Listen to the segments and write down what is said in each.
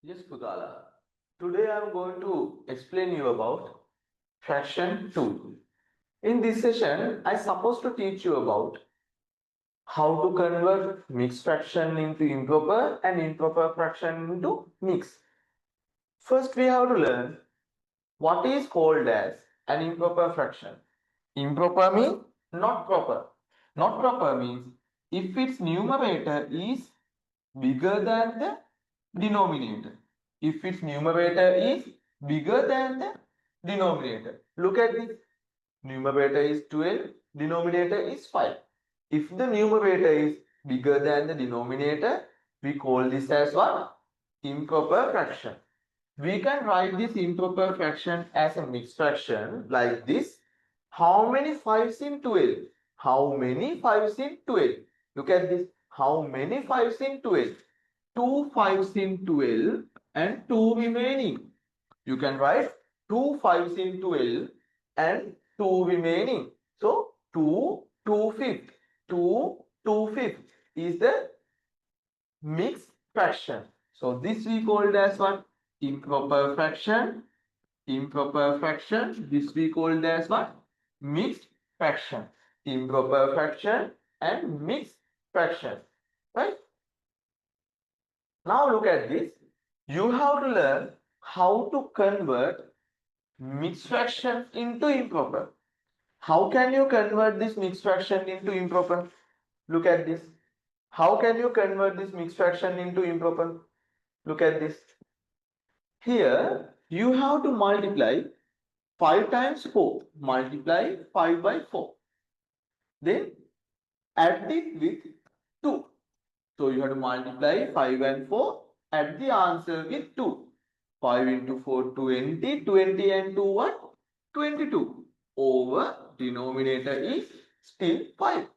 Yes, Kudala. Today I am going to explain you about fraction 2. In this session, I supposed to teach you about how to convert mixed fraction into improper and improper fraction into mixed. First, we have to learn what is called as an improper fraction. Improper means not proper. Not proper means if its numerator is bigger than the denominator. If its numerator is bigger than the denominator. Look at this. Numerator is 12, denominator is 5. If the numerator is bigger than the denominator, we call this as what? Improper fraction. We can write this improper fraction as a mixed fraction like this. How many 5s in 12? How many 5s in 12? Look at this. How many 5s in 12? 2 5s in 12 and 2 remaining. You can write 2 5s in 12 and 2 remaining. So 2 2 fifth. 2 2 fifth is the mixed fraction. So this we called as what? Improper fraction. Improper fraction. This we called as what? Mixed fraction. Improper fraction and mixed fraction. Right? Now look at this. You have to learn how to convert mixed fraction into improper. How can you convert this mixed fraction into improper? Look at this. How can you convert this mixed fraction into improper? Look at this. Here you have to multiply 5 times 4. Multiply 5 by 4. Then add it with 2. So you have to multiply 5 and 4. Add the answer with 2. 5 into 4, 20. 20 and 2 what? 22. Over denominator is still 5.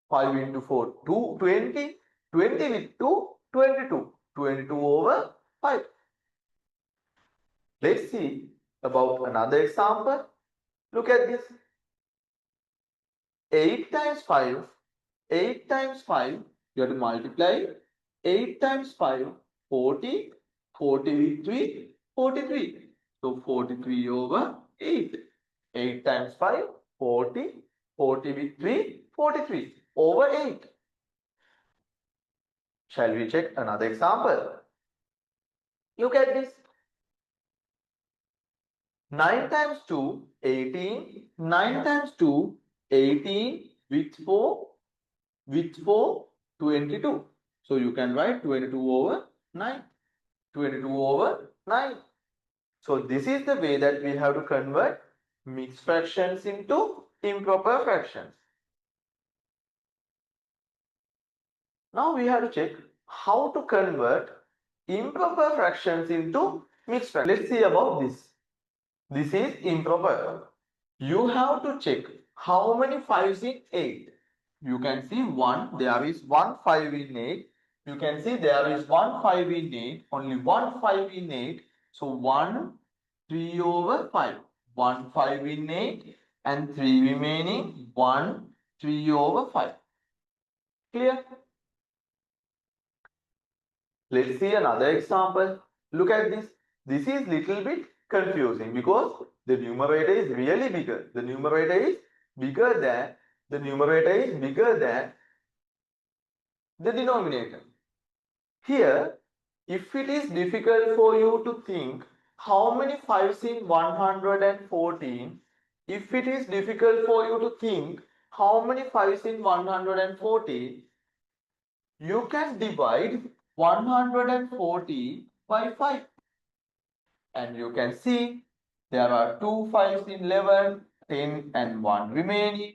5 into 4, 2, 20. 20 with 2, 22. 22 over 5. Let's see about another example. Look at this. 8 times 5. 8 times 5. You have to multiply 8 times 5. 40. 40 with 3. 43. So 43 over 8. 8 times 5. 40. 40 with 3. 43 over 8. Shall we check another example? Look at this. 9 times 2, 18. 9 times 2, 18 with 4, 22. So you can write 22 over 9. 22 over 9. So this is the way that we have to convert mixed fractions into improper fractions. Now we have to check how to convert improper fractions into mixed fractions. Let's see about this. This is improper. You have to check how many 5s in 8. You can see 1. There is 1 5 in 8. You can see there is 1 5 in 8. Only 1 5 in 8. So 1 3 over 5. 1 5 in 8 and 3 remaining. 1 3 over 5. Clear? Let's see another example. Look at this. This is little bit confusing because the numerator is really bigger. The numerator is bigger than the denominator. Here, if it is difficult for you to think how many 5s in 114, if it is difficult for you to think how many 5s in 114, you can divide 140 by 5. And you can see there are 2 5s in 11, 10 and 1 remaining.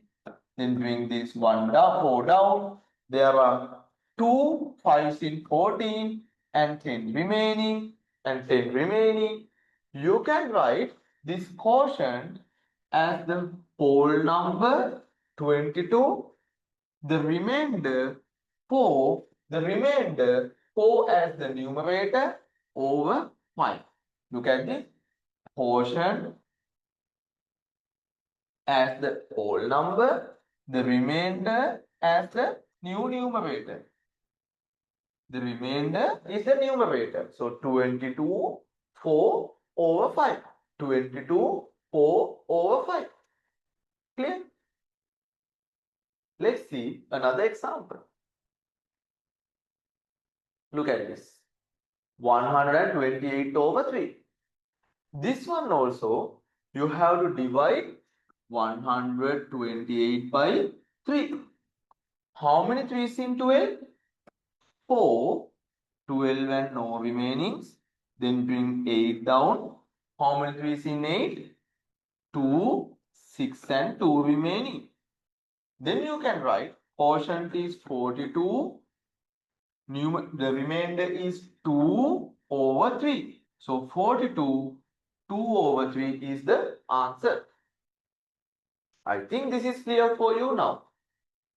Then bring this 1 down, 4 down. There are 2 5s in 14 and 10 remaining and 10 remaining. You can write this quotient as the whole number 22, the remainder 4, as the numerator over 5. Look at this quotient as the whole number, the remainder as the new numerator. The remainder is the numerator. So 22 4 over 5. 22 4 over 5. Clear? Let's see another example. Look at this. 128 over 3. This one also you have to divide 128 by 3. How many 3's in 12? 4. 12 and no remainings. Then bring 8 down. How many 3's in 8? 2, 6 and 2 remaining. Then you can write quotient is 42. The remainder is 2 over 3. So 42, 2 over 3 is the answer. I think this is clear for you now.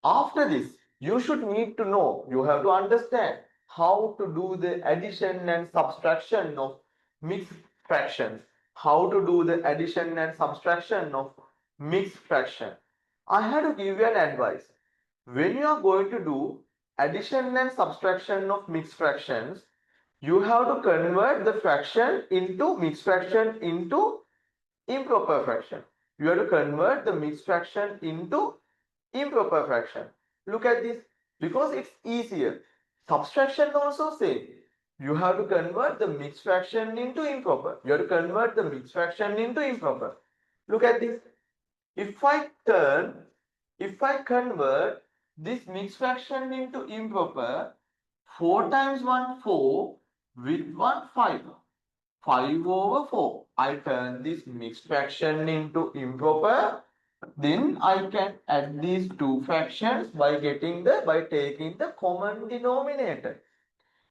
After this, you should need to know, you have to understand how to do the addition and subtraction of mixed fractions. How to do the addition and subtraction of mixed fraction. I had to give you an advice. When you are going to do addition and subtraction of mixed fractions, you have to convert the fraction into mixed fraction into improper fraction. You have to convert the mixed fraction into improper fraction. Look at this. Because it's easier. Subtraction also same. You have to convert the mixed fraction into improper. You have to convert the mixed fraction into improper. Look at this. If I convert this mixed fraction into improper, 4 times 1 4 with 1 5. 5 over 4. I turn this mixed fraction into improper. Then I can add these two fractions by taking the common denominator.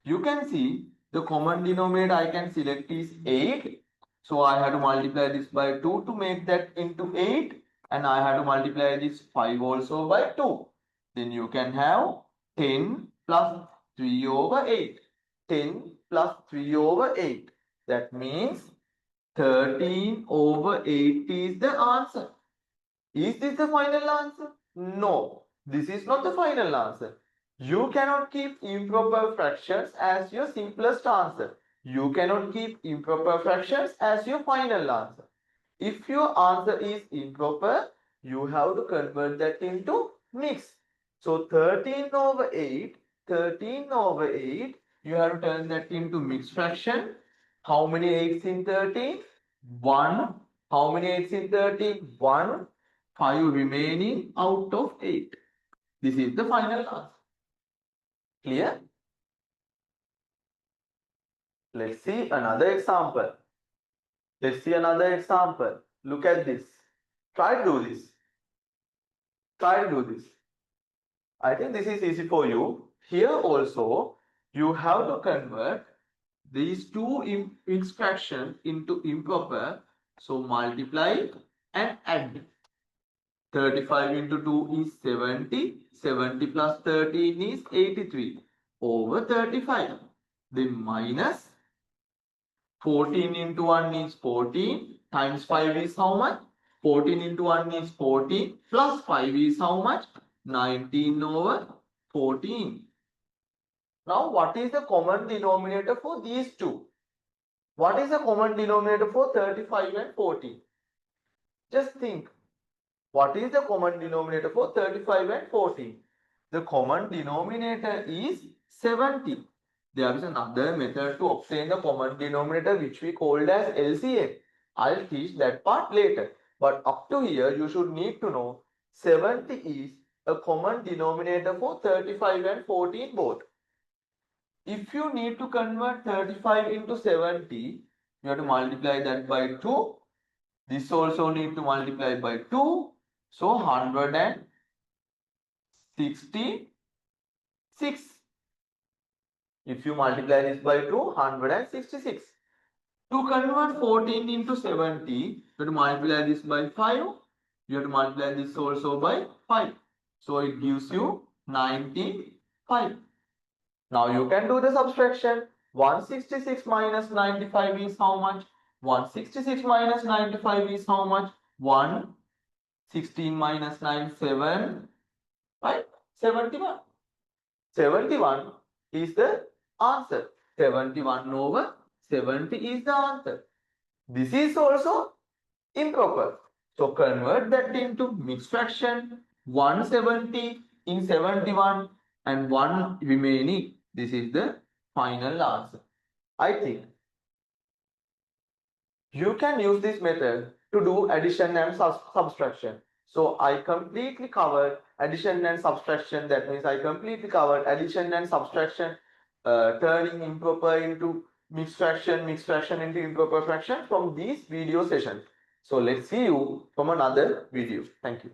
You can see the common denominator I can select is 8. So I have to multiply this by 2 to make that into 8. And I have to multiply this 5 also by 2. Then you can have 10 plus 3 over 8. 10 plus 3 over 8. That means 13 over 8 is the answer. Is this the final answer? No, this is not the final answer. You cannot keep improper fractions as your simplest answer. You cannot keep improper fractions as your final answer. If your answer is improper, you have to convert that into mixed. So 13 over 8, you have to turn that into mixed fraction. How many 8's in 13? 1. How many 8's in 13? 1. 5 remaining out of 8. This is the final answer. Clear? Let's see another example. Look at this. Try to do this. I think this is easy for you. Here also, you have to convert these two mixed fractions into improper. So multiply and add. 35 into 2 is 70. 70 plus 13 is 83 over 35. Then minus 14 into 1 is 14 times 5 is how much? 14 into 1 is 14 plus 5 is how much? 19 over 14. Now what is the common denominator for these two? What is the common denominator for 35 and 14? Just think. What is the common denominator for 35 and 14? The common denominator is 70. There is another method to obtain the common denominator which we called as LCM. I'll teach that part later. But up to here you should need to know 70 is a common denominator for 35 and 14 both. If you need to convert 35 into 70, you have to multiply that by 2. This also need to multiply by 2. So 166. If you multiply this by 2, 166. To convert 14 into 70, you have to multiply this by 5. You have to multiply this also by 5. So it gives you 95. Now you can do the subtraction. 166 minus 95 is how much? 166 minus 95 is how much? 1. 16 minus 9, 7. Right? 71. 71 is the answer. 71 over 70 is the answer. This is also improper. So convert that into mixed fraction. 170 in 71 and 1 remaining. This is the final answer. I think you can use this method to do addition and subtraction. So I completely covered addition and subtraction. That means I completely covered addition and subtraction, turning improper into mixed fraction into improper fraction from these video sessions. So let's see you from another video. Thank you.